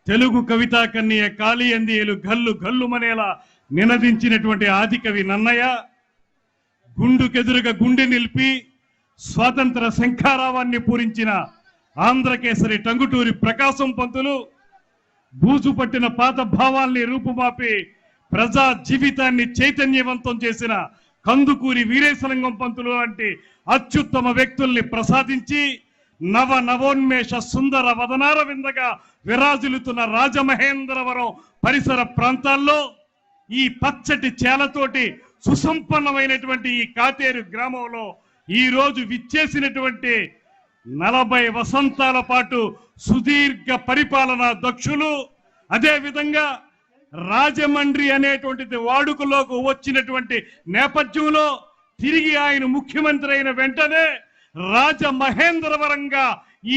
తెలుగు కవితా కన్నీయ కాళీ అందియలు గల్లు గల్లుమనేలా నినదించినటువంటి ఆదికవి నన్నయ్య, గుండుకెదురుగా గుండె నిలిపి స్వాతంత్ర శంఖారావాన్ని పూరించిన ఆంధ్రకేసరి టంగుటూరి ప్రకాశం పంతులు, బూజు పట్టిన పాత భావాల్ని రూపుమాపి ప్రజా జీవితాన్ని చైతన్యవంతం చేసిన కందుకూరి వీరేశలింగం పంతులు లాంటి అత్యుత్తమ వ్యక్తుల్ని ప్రసాదించి నవోన్మేష సుందర వదనార విందగా విరాజులుతున్న రాజమహేంద్రవరం పరిసర ప్రాంతాల్లో ఈ పచ్చటి చేలతోటి సుసంపన్నమైనటువంటి ఈ కాతేరు గ్రామంలో ఈ రోజు విచ్చేసినటువంటి 40 వసంతాల పాటు సుదీర్ఘ పరిపాలనా దక్షులు, అదే విధంగా రాజమండ్రి అనేటువంటిది వాడుకలోకి వచ్చినటువంటి నేపథ్యంలో తిరిగి ఆయన ముఖ్యమంత్రి అయిన వెంటనే రాజమహేంద్రవరంగా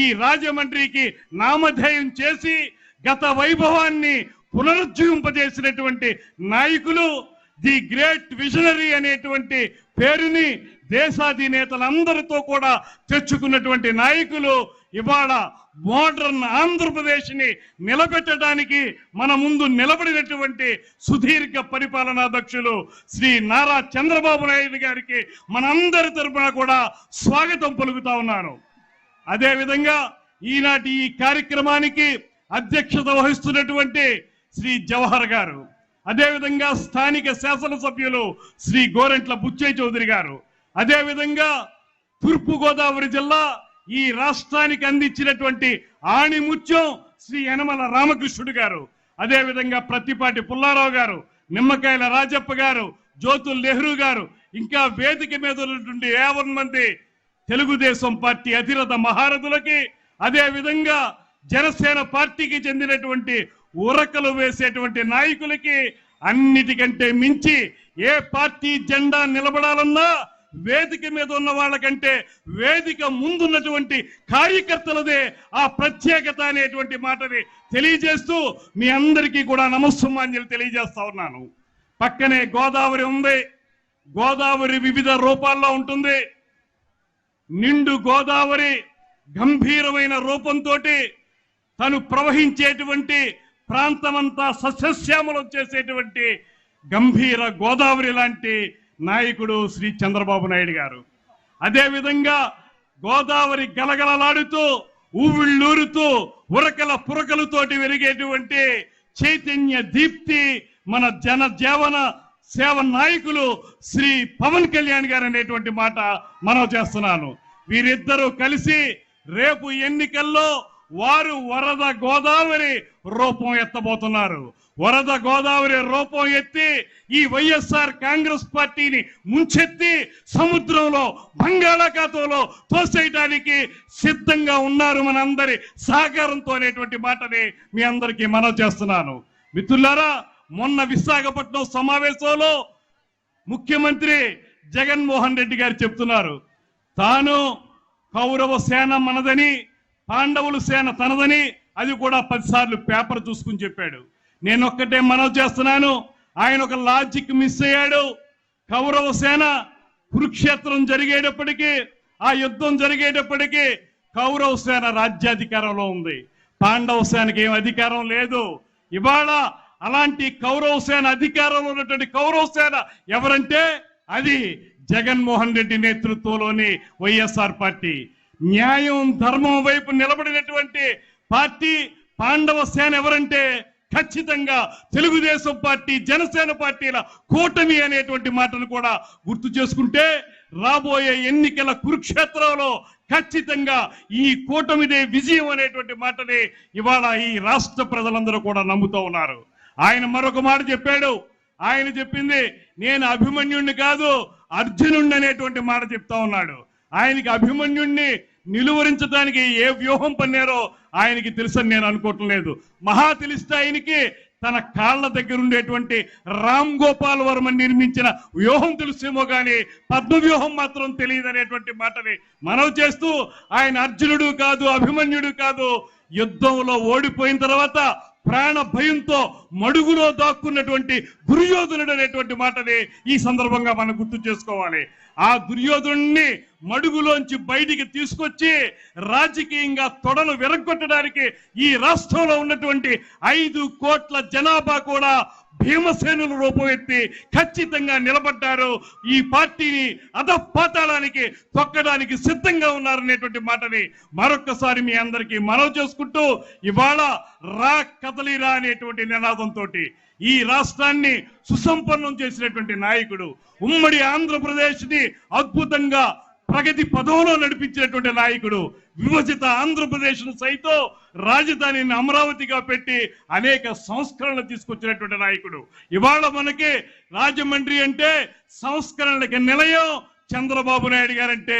ఈ రాజమండ్రికి నామధేయం చేసి గత వైభవాన్ని పునరుజ్జీవింపజేసినటువంటి నాయకులు, ది గ్రేట్ విజనరీ అనేటువంటి పేరుని దేశాధినేతలందరితో కూడా తెచ్చుకున్నటువంటి నాయకులు ఇవాళ మోడర్న్ ఆంధ్రప్రదేశ్ ని నిలబెట్టడానికి మన ముందు నిలబడినటువంటి సుదీర్ఘ పరిపాలనా దక్షులు శ్రీ నారా చంద్రబాబు నాయుడు గారికి మనందరి తరపున కూడా స్వాగతం పలుకుతా ఉన్నాను. అదే విధంగా ఈనాటి ఈ కార్యక్రమానికి అధ్యక్షత వహిస్తున్నటువంటి శ్రీ జవహర్ గారు, అదే విధంగా స్థానిక శాసనసభ్యులు శ్రీ గోరంట్ల బుచ్చయ్య చౌదరి గారు, అదే విధంగా తూర్పు గోదావరి జిల్లా ఈ రాష్ట్రానికి అందించినటువంటి ఆణిముత్యం శ్రీ యనమల రామకృష్ణుడు గారు, అదే విధంగా ప్రత్తిపాటి పుల్లారావు గారు, నిమ్మకాయల రాజప్ప గారు, జ్యోతుల్ నెహ్రూ గారు, ఇంకా వేదిక మీద ఉన్నటువంటి 50 మంది తెలుగుదేశం పార్టీ అధిరథ మహారథులకి, అదే విధంగా జనసేన పార్టీకి చెందినటువంటి ఉరకలు వేసేటువంటి నాయకులకి, అన్నిటికంటే మించి ఏ పార్టీ జెండా నిలబడాలన్నా వేదిక మీద ఉన్న వాళ్ళకంటే వేదిక ముందున్నటువంటి కార్యకర్తలదే ఆ ప్రత్యేకత అనేటువంటి మాటని తెలియజేస్తూ మీ అందరికీ కూడా నమస్సుమాంజలి తెలియజేస్తా ఉన్నాను. పక్కనే గోదావరి ఉంది. గోదావరి వివిధ రూపాల్లో ఉంటుంది. నిండు గోదావరి గంభీరమైన రూపంతో తను ప్రవహించేటువంటి ప్రాంతమంతా సస్యశ్యామలం చేసేటువంటి గంభీర గోదావరి లాంటి నాయకుడు శ్రీ చంద్రబాబు నాయుడు గారు. అదే విధంగా గోదావరి గలగలలాడుతూ ఊవిళ్ళూరుతూ ఉరకల పురకలతోటి వెలిగేటువంటి చైతన్య దీప్తి మన జనజీవన సేవ నాయకులు శ్రీ పవన్ కళ్యాణ్ గారు అనేటువంటి మాట మనం చేస్తున్నాను. వీరిద్దరూ కలిసి రేపు ఎన్నికల్లో వారు వరద గోదావరి రూపం ఎత్తబోతున్నారు. వరద గోదావరి రూపం ఎత్తి ఈ వైఎస్ఆర్ కాంగ్రెస్ పార్టీని ముంచెత్తి సముద్రంలో బంగాళాఖాతంలో తోసేయడానికి సిద్ధంగా ఉన్నారు మనందరి సహకారంతో అనేటువంటి మాటని మీ అందరికీ మనవి చేస్తున్నాను. మిత్రులారా, మొన్న విశాఖపట్నం సమావేశంలో ముఖ్యమంత్రి జగన్మోహన్ రెడ్డి గారు చెప్తున్నారు, తాను కౌరవ సేన మనదని, పాండవుల సేన తనదని, అది కూడా 10 సార్లు పేపర్ చూసుకుని చెప్పాడు. నేను ఒక్కటే మనవి చేస్తున్నాను, ఆయన ఒక లాజిక్ మిస్ అయ్యాడు. కౌరవ సేన కురుక్షేత్రం జరిగేటప్పటికీ, ఆ యుద్ధం జరిగేటప్పటికీ కౌరవ సేన రాజ్యాధికారంలో ఉంది, పాండవ సేనకి ఏం అధికారం లేదు. ఇవాళ అలాంటి కౌరవ సేన అధికారంలో ఉన్నటువంటి కౌరవ సేన ఎవరంటే అది జగన్మోహన్ రెడ్డి నేతృత్వంలోని వైఎస్ఆర్ పార్టీ. న్యాయం ధర్మం వైపు నిలబడినటువంటి పార్టీ పాండవ సేన ఎవరంటే ఖచ్చితంగా తెలుగుదేశం పార్టీ, జనసేన పార్టీల కూటమి అనేటువంటి మాటను కూడా గుర్తు చేసుకుంటే రాబోయే ఎన్నికల కురుక్షేత్రంలో ఖచ్చితంగా ఈ కూటమిదే విజయం అనేటువంటి మాటని ఇవాళ ఈ రాష్ట్ర ప్రజలందరూ కూడా నమ్ముతూ ఉన్నారు. ఆయన మరొక మాట చెప్పాడు. ఆయన చెప్పింది, నేను అభిమన్యుణ్ణి కాదు అర్జునుణ్ణి అనేటువంటి మాట చెప్తా ఉన్నాడు. ఆయనకి అభిమన్యుణ్ణి నిలువరించడానికి ఏ వ్యూహం పన్నారో ఆయనకి తెలుసని నేను అనుకోవటం లేదు. మహా తెలిస్తే ఆయనకి తన కాళ్ళ దగ్గర ఉండేటువంటి రామ్ గోపాల్ వర్మ నిర్మించిన వ్యూహం తెలుసేమో కానీ పద్మ వ్యూహం మాత్రం తెలియదు అనేటువంటి మాటని మనవి చేస్తూ, ఆయన అర్జునుడు కాదు, అభిమన్యుడు కాదు, యుద్ధంలో ఓడిపోయిన తర్వాత ప్రాణ భయంతో మడుగులో దాక్కున్నటువంటి దుర్యోధనుడు అనేటువంటి మాటని ఈ సందర్భంగా మనం గుర్తు చేసుకోవాలి. ఆ దుర్యోధనుడిని మడుగులోంచి బయటికి తీసుకొచ్చి రాజకీయంగా తొడలు విరగొట్టడానికి ఈ రాష్ట్రంలో ఉన్నటువంటి 5 కోట్ల జనాభా కూడా భీమసేనుల రూపం ఎత్తి ఖచ్చితంగా నిలబడ్డారు. ఈ పార్టీని అధపాతాళానికి తొక్కడానికి సిద్ధంగా ఉన్నారనేటువంటి మాటని మరొక్కసారి మీ అందరికీ మనవి చేసుకుంటూ, ఇవాళ రా కదలిరా అనేటువంటి నినాదంతో ఈ రాష్ట్రాన్ని సుసంపన్నం చేసినటువంటి నాయకుడు, ఉమ్మడి ఆంధ్రప్రదేశ్ ని అద్భుతంగా ప్రగతి పదంలో నడిపించినటువంటి నాయకుడు, విభజిత ఆంధ్రప్రదేశ్ సైతం రాజధానిని అమరావతిగా పెట్టి అనేక సంస్కరణలు తీసుకొచ్చినటువంటి నాయకుడు. ఇవాళ మనకి రాజమండ్రి అంటే సంస్కరణలకి నిలయం, చంద్రబాబు నాయుడు గారంటే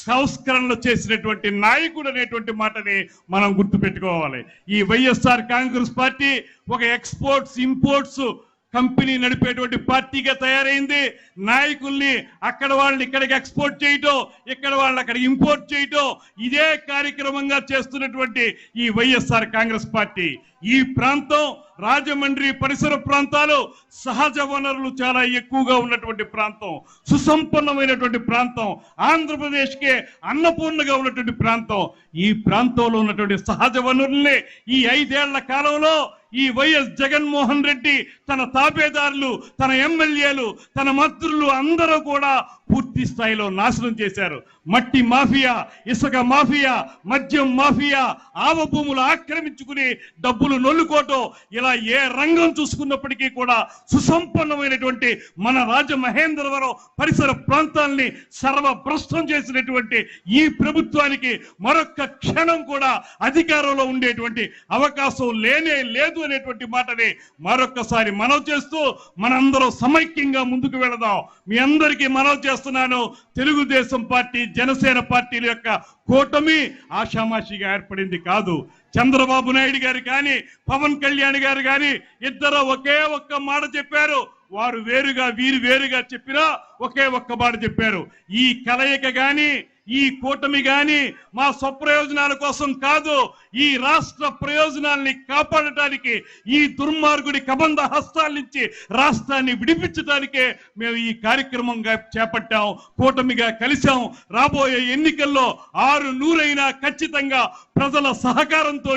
సంస్కరణలు చేసినటువంటి నాయకుడు అనేటువంటి మాటని మనం గుర్తుపెట్టుకోవాలి. ఈ వైఎస్ఆర్ కాంగ్రెస్ పార్టీ ఒక ఎక్స్పోర్ట్స్ ఇంపోర్ట్స్ కంపెనీ నడిపేటువంటి పార్టీగా తయారైంది. నాయకుల్ని అక్కడ వాళ్ళని ఇక్కడికి ఎక్స్పోర్ట్ చేయటం, ఇక్కడ వాళ్ళని అక్కడికి ఇంపోర్ట్ చేయటం, ఇదే కార్యక్రమంగా చేస్తున్నటువంటి ఈ వైఎస్ఆర్ కాంగ్రెస్ పార్టీ. ఈ ప్రాంతం రాజమండ్రి పరిసర ప్రాంతాలు సహజ వనరులు చాలా ఎక్కువగా ఉన్నటువంటి ప్రాంతం, సుసంపన్నమైనటువంటి ప్రాంతం, ఆంధ్రప్రదేశ్కే అన్నపూర్ణగా ఉన్నటువంటి ప్రాంతం. ఈ ప్రాంతంలో ఉన్నటువంటి సహజ వనరుల్ని ఈ 5 ఏళ్ల కాలంలో ఈ వైఎస్ జగన్మోహన్ రెడ్డి తన తాబేదారులు, తన ఎమ్మెల్యేలు, తన మంత్రులు అందరూ కూడా పూర్తి స్థాయిలో నాశనం చేశారు. మట్టి మాఫియా, ఇసుక మాఫియా, మద్యం మాఫియా, ఆవ భూములు ఆక్రమించుకుని డబ్బులు నొల్లుకోవటం, ఇలా ఏ రంగం చూసుకున్నప్పటికీ కూడా సుసంపన్నమైనటువంటి మన రాజమహేంద్రవరం పరిసర ప్రాంతాల్ని సర్వభ్రష్టం చేసినటువంటి ఈ ప్రభుత్వానికి మరొక్క క్షణం కూడా అధికారంలో ఉండేటువంటి అవకాశం లేనే లేదు అనేటువంటి మాటని మరొక్కసారి మనవి చేస్తూ మనందరం సమైక్యంగా ముందుకు వెళదాం. మీ అందరికీ మనవి చేస్తున్నాను, తెలుగుదేశం పార్టీ, జనసేన పార్టీల యొక్క కూటమి ఆషామాషిగా ఏర్పడింది కాదు. చంద్రబాబు నాయుడు గారు కానీ, పవన్ కళ్యాణ్ గారు కానీ ఇద్దరు ఒకే ఒక్క మాట చెప్పారు. వారు వేరుగా వీరు వేరుగా చెప్పినా ఒకే ఒక్క మాట చెప్పారు, ఈ కలయిక గాని ఈ కూటమి గాని మా స్వప్రయోజనాల కోసం కాదు, ఈ రాష్ట్ర ప్రయోజనాల్ని కాపాడటానికి, ఈ దుర్మార్గుడి కబంధ హస్తాల నుంచి రాష్ట్రాన్ని విడిపించడానికే మేము ఈ కార్యక్రమంగా చేపట్టాం, కూటమిగా కలిసాం. రాబోయే ఎన్నికల్లో 600 ఖచ్చితంగా ప్రజల సహకారంతో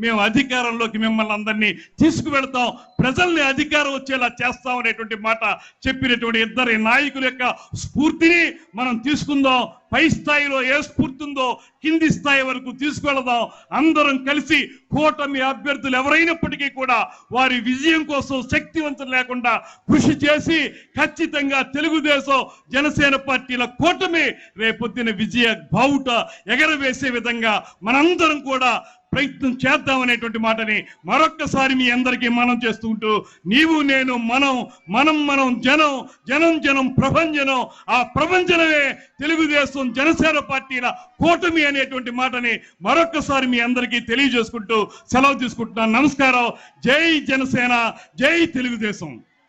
మేము అధికారంలోకి మిమ్మల్ని అందరినీ తీసుకువెళ్తాం, ప్రజల్ని అధికారం వచ్చేలా చేస్తాం అనేటువంటి మాట చెప్పినటువంటి ఇద్దరి నాయకుల యొక్క స్ఫూర్తిని మనం తీసుకుందాం. పై స్థాయిలో ఏ స్ఫూర్తి ఉందో కింది స్థాయి వరకు తీసుకువెళదాం. అందరం కలిసి కూటమి అభ్యర్థులు ఎవరైనప్పటికీ కూడా వారి విజయం కోసం శక్తివంతం లేకుండా కృషి చేసి ఖచ్చితంగా తెలుగుదేశం, జనసేన పార్టీల కూటమి రేపొద్దున విజయ బావుట ఎగరవేసే విధంగా మనందరం కూడా ప్రయత్నం చేద్దామనేటువంటి మాటని మరొక్కసారి మీ అందరికీ మనం చేస్తుంటూ, నీవు నేను మనం మనం మనం జనం జనం జనం ప్రభంజనం, ఆ ప్రభంజనమే తెలుగుదేశం జనసేన పార్టీల కూటమి అనేటువంటి మాటని మరొక్కసారి మీ అందరికీ తెలియజేసుకుంటూ సెలవు తీసుకుంటున్నాను. నమస్కారం. జై జనసేన, జై తెలుగుదేశం.